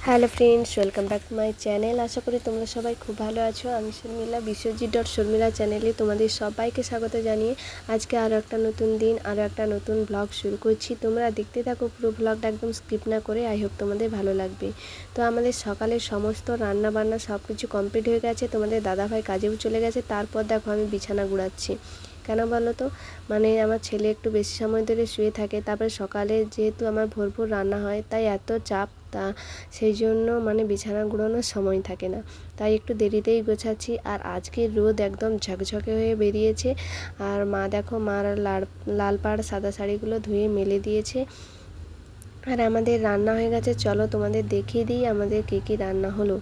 Hello friends, welcome back to my channel. আশা করি তোমরা সবাই খুব ভালো আছো। আমি শর্মিলা, বিশ্বজিৎ.শর্মিলা চ্যানেলে তোমাদের সবাইকে স্বাগত জানিয়ে আজকে আরও একটা নতুন দিন, আরও একটা নতুন ব্লগ শুরু করছি। তোমরা দেখতে থাকো পুরো ব্লগটা, একদম স্কিপ না করে। আই হোপ তোমাদের ভালো লাগবে। তো আমাদের সকালের সমস্ত রান্না বান্না সব কিছু কমপ্লিট হয়ে গেছে। তোমাদের দাদাভাই কাজেও চলে গেছে। তারপর দেখো আমি বিছানা গুড়াচ্ছি। কেন বলো তো, মানে আমার ছেলে একটু বেশি সময় ধরে শুয়ে থাকে, তারপরে সকালে যেহেতু আমার ভোর ভোর রান্না হয়, তাই এত চাপ, তা সেই জন্য মানে বিছানা গুঁড়োনোর সময় থাকে না, তাই একটু দেরিতেই গোছাচ্ছি। আর আজকে রোদ একদম ঝকঝকে হয়ে বেরিয়েছে। আর মা দেখো, মার লাল পাড় সাদা শাড়িগুলো ধুয়ে মেলে দিয়েছে। আর আমাদের রান্না হয়ে গেছে। চলো তোমাদের দেখিয়ে দিই আমাদের কী কী রান্না হলো।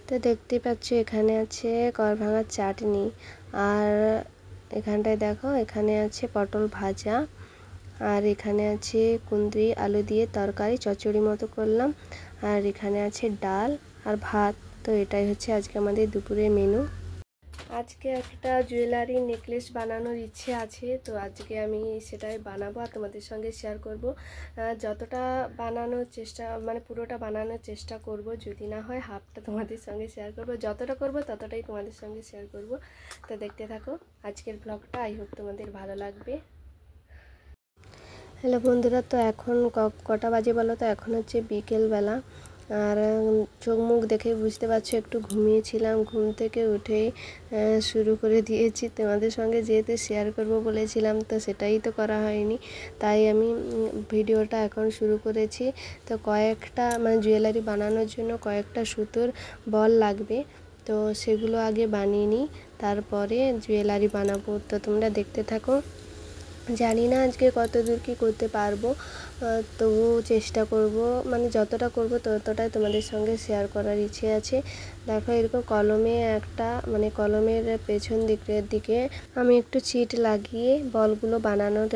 তো দেখতে পাচ্ছ এখানে আছে করভাঙার চাটনি, আর এখানটায় দেখো এখানে আছে পটল ভাজা, আর এখানে আছে কুঁদরি আলু দিয়ে তরকারি, চচ্চড়ি মতো করলাম। আর এখানে আছে ডাল আর ভাত। তো এটাই হচ্ছে আজকে আমাদের দুপুরের মেনু। আজকে একটা জুয়েলারি নেকলেস বানানোর ইচ্ছে আছে, তো আজকে আমি সেটাই বানাবো আর তোমাদের সঙ্গে শেয়ার করব। যতটা বানানোর চেষ্টা, মানে পুরোটা বানানোর চেষ্টা করব, যদি না হয় হাফটা তোমাদের সঙ্গে শেয়ার করব। যতটা করব ততটাই তোমাদের সঙ্গে শেয়ার করব। তো দেখতে থাকো আজকের ব্লগটা, আই হোপ তোমাদের ভালো লাগবে। হ্যালো বন্ধুরা, তো এখন কটা বাজে বলো তো? এখন হচ্ছে বিকেলবেলা। আর চোখ মুখ দেখে বুঝতে পারছো একটু ঘুমিয়েছিলাম। ঘুম থেকে উঠেই শুরু করে দিয়েছি তোমাদের সঙ্গে, যেহেতু শেয়ার করব বলেছিলাম, তো সেটাই তো করা হয়নি। তাই আমি ভিডিওটা এখন শুরু করেছি। তো কয়েকটা মানে জুয়েলারি বানানোর জন্য কয়েকটা সুতোর বল লাগবে, তো সেগুলো আগে বানিয়ে নিই, তারপরে জুয়েলারি বানাবো। তো তোমরা দেখতে থাকো। জানি না আজকে কত দূর কী করতে পারবো, তবুও চেষ্টা করব, মানে যতটা করব ততটাই তোমাদের সঙ্গে শেয়ার করার ইচ্ছে আছে। দেখো এরকম কলমে একটা, মানে কলমের পেছন দিকে আমি একটু চিট লাগিয়ে বলগুলো বানানোর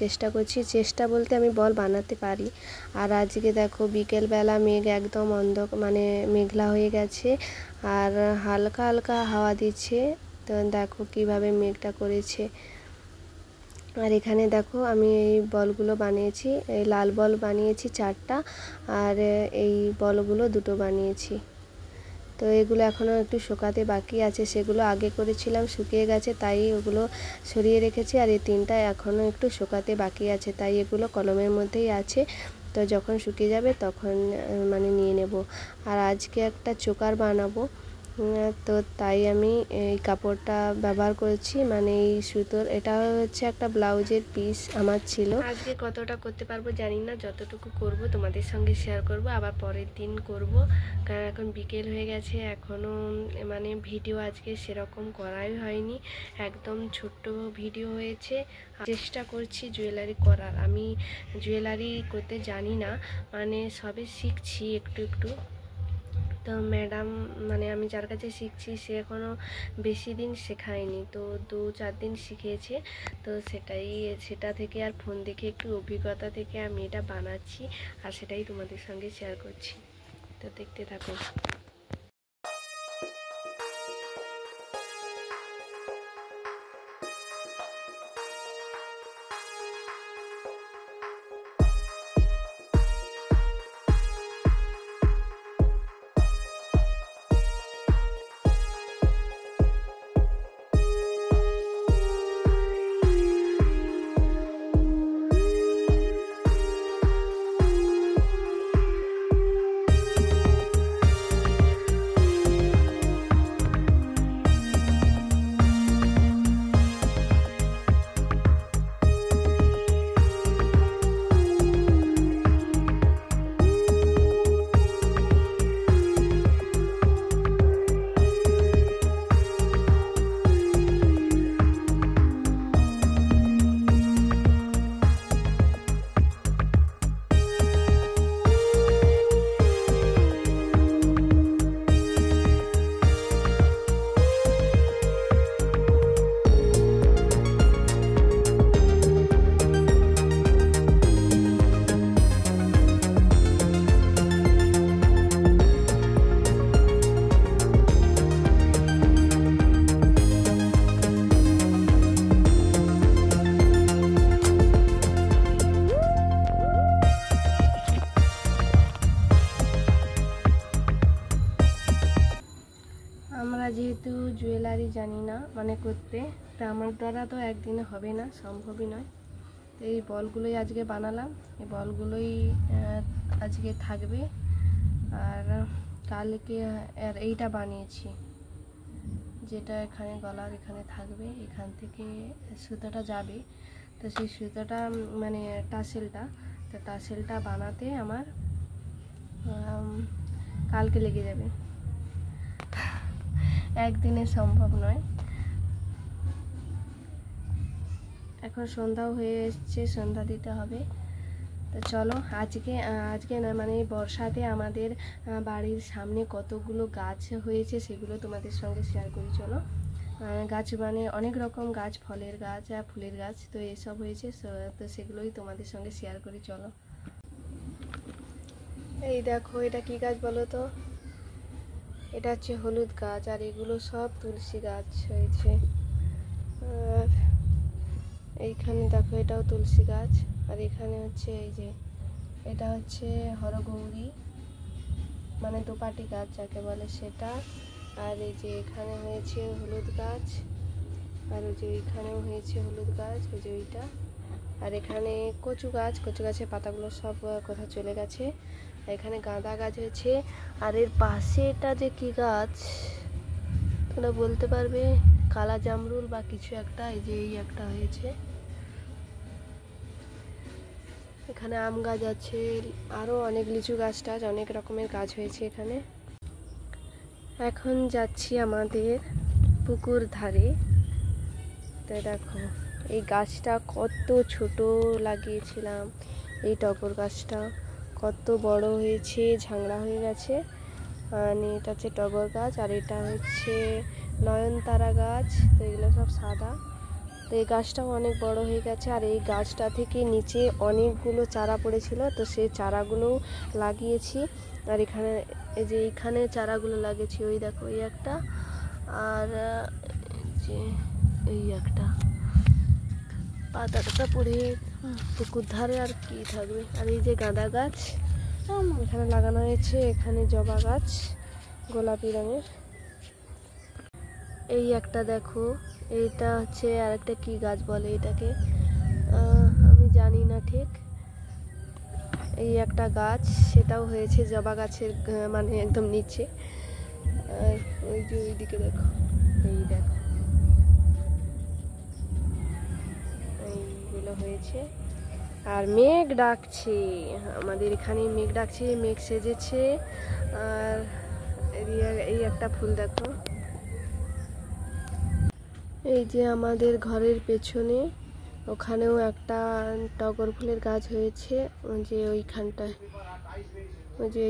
চেষ্টা করছি। চেষ্টা বলতে আমি বল বানাতে পারি। আর আজকে দেখো বিকেলবেলা মেঘ একদম মানে মেঘলা হয়ে গেছে, আর হালকা হালকা হাওয়া দিচ্ছে। তো দেখো কিভাবে মেঘটা করেছে। আর এখানে দেখো আমি এই বলগুলো বানিয়েছি, এই লাল বল বানিয়েছি 4টা, আর এই বলগুলো 2টো বানিয়েছি। তো এগুলো এখনও একটু শুকাতে বাকি আছে, সেগুলো আগে করেছিলাম, শুকিয়ে গেছে, তাই ওগুলো সরিয়ে রেখেছি। আর এই 3টা এখনও একটু শুকাতে বাকি আছে, তাই এগুলো কলমের মধ্যেই আছে। তো যখন শুকিয়ে যাবে তখন মানে নিয়ে নেব। আর আজকে একটা চোকার বানাবো, তো তাই আমি এই কাপড়টা ব্যবহার করেছি, মানে এই সুতোর। এটা হচ্ছে একটা ব্লাউজের পিস আমার ছিল। আজকে কতটা করতে পারবো জানি না, যতটুকু করব তোমাদের সঙ্গে শেয়ার করব, আবার পরের দিন করব। কারণ এখন বিকেল হয়ে গেছে, এখনও মানে ভিডিও আজকে সেরকম করাই হয়নি, একদম ছোট্ট ভিডিও হয়েছে। চেষ্টা করছি জুয়েলারি করার। আমি জুয়েলারি করতে জানি না, মানে সবে শিখছি একটু একটু। তো ম্যাডাম, মানে আমি যার কাছে শিখছি সে এখনও বেশি দিন শেখায়নি, তো 2-4 দিন শিখিয়েছে। তো সেটা থেকে আর ফোন দেখে একটু অভিজ্ঞতা থেকে আমি এটা বানাচ্ছি, আর সেটাই তোমাদের সঙ্গে শেয়ার করছি। তো দেখতে থাকো। করতে, তা আমার দ্বারা তো একদিনে হবে না, সম্ভবই নয়। তো এই বলগুলোই আজকে বানালাম, এই বলগুলোই আজকে থাকবে। আর কালকে আর এইটা বানিয়েছি, যেটা এখানে গলার এখানে থাকবে, এখান থেকে সুতোটা যাবে। তো সেই সুতোটা মানে টাসেলটা, তো টাসেলটা বানাতে আমার কালকে লেগে যাবে, একদিনে সম্ভব নয়। এখন সন্ধ্যাও হয়ে এসছে, সন্ধ্যা দিতে হবে। তো চলো আজকে না মানে বর্ষাতে আমাদের বাড়ির সামনে কতগুলো গাছ হয়েছে সেগুলো তোমাদের সঙ্গে শেয়ার করি। চলো, গাছ মানে অনেক রকম গাছ, ফলের গাছ আর ফুলের গাছ, তো এসব হয়েছে, তো সেগুলোই তোমাদের সঙ্গে শেয়ার করি। চলো, এই দেখো এটা কি গাছ বলো তো? এটা হচ্ছে হলুদ গাছ, আর এগুলো সব তুলসী গাছ হয়েছে। আর এইখানে দেখো এটাও তুলসী গাছ, আর এখানে হচ্ছে এই যে এটা হচ্ছে হরগৌরী মানে দোপাটি গাছ যাকে বলে সেটা। আর এই যে এখানে হয়েছে হলুদ গাছ, আর ওই যে এইখানেও হয়েছে হলুদ গাছ, ওই যে ওইটা। আর এখানে কচু গাছের পাতাগুলো সব কোথাও চলে গেছে। এখানে গাঁদা গাছ হয়েছে। আর এর পাশে এটা যে কি গাছ তোমরা বলতে পারবে? কালা জামরুল বা কিছু একটা। এই যে এই একটা হয়েছে। এখানে আম গাছ আছে, আরও অনেক লিচু গাছ টাছ অনেক রকমের গাছ হয়েছে এখানে। এখন যাচ্ছি আমাদের পুকুর ধারে। তো দেখো এই গাছটা কত ছোট লাগিয়েছিলাম, এই টগর গাছটা কত বড় হয়েছে, ঝাংড়া হয়ে গেছে। মানে এটা হচ্ছে টগর গাছ, আর এটা হচ্ছে নয়নতারা গাছ। তো এগুলো সব সাদা। তো এই গাছটাও অনেক বড় হয়ে গেছে। আর এই গাছটা থেকে নিচে অনেকগুলো চারা পড়েছিল, তো সেই চারাগুলো লাগিয়েছি। আর এখানে এই যে এইখানে চারাগুলো লাগিয়েছি, ওই দেখো এই একটা, আর যে এই একটা। পাতাটা পড়ে পুকুর ধারে আর কি থাকবে। আর এই যে গাঁদা গাছ এখানে লাগানো হয়েছে, এখানে জবা গাছ গোলাপি রঙের। এই একটা দেখো, এইটা হচ্ছে আর একটা কি গাছ বলে এটাকে, আমি জানি না ঠিক। এই একটা গাছ, সেটাও হয়েছে জবা গাছের মানে একদম নিচে। আর ওই যে ওইদিকে দেখো, এই দেখো এইগুলো হয়েছে। আর মেঘ ডাকছে, আমাদের এখানে মেঘ ডাকছে, মেঘ সেজেছে। আর এই একটা ফুল দেখো, এই যে আমাদের ঘরের পেছনে ওখানেও একটা টগর ফুলের গাছ হয়েছে। ওই যে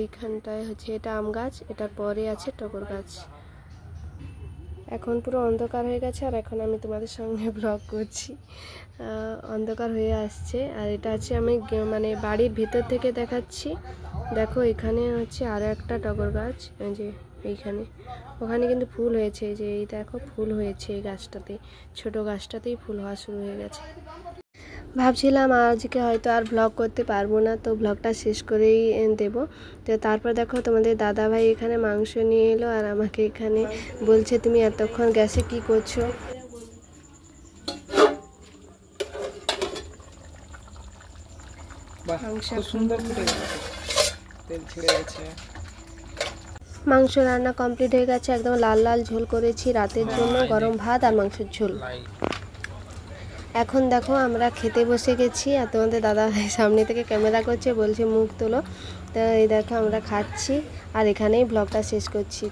ওইখানটায় হচ্ছে এটা আম গাছ, এটা পরে আছে টগর গাছ। এখন পুরো অন্ধকার হয়ে গেছে, আর এখন আমি তোমাদের সঙ্গে ব্লগ করছি, অন্ধকার হয়ে আসছে। আর এটা আছে আমি মানে বাড়ির ভেতর থেকে দেখাচ্ছি। দেখো এখানে হচ্ছে আরও একটা টগর গাছ, যে এইখানে, ওখানে কিন্তু ফুল হয়েছে। যে এই দেখো ফুল হয়েছে এই গাছটাতে, ছোট গাছটাতেই ফুল হওয়া শুরু হয়ে গেছে। ভাবছিলাম আজকে হয়তো আর ব্লগ করতে পারবো না, তো ব্লগটা শেষ করেই দেব। তো তারপর দেখো তোমাদের দাদাভাই এখানে মাংস নিয়ে এলো, আর আমাকে এখানে বলছে তুমি এতক্ষণ গ্যাসে কি করছো। মাংস রান্না কমপ্লিট হয়ে গেছে, একদম লাল লাল ঝোল করেছি রাতের জন্য, গরম ভাত আর মাংসের ঝোল। এখন দেখো আমরা খেতে বসে গেছি, আর তোমাদের দাদা ভাই সামনে থেকে ক্যামেরা করছে, বলছে মুখ তোলো। তো এই দেখো আমরা খাচ্ছি, আর এখানেই ব্লগটা শেষ করছি।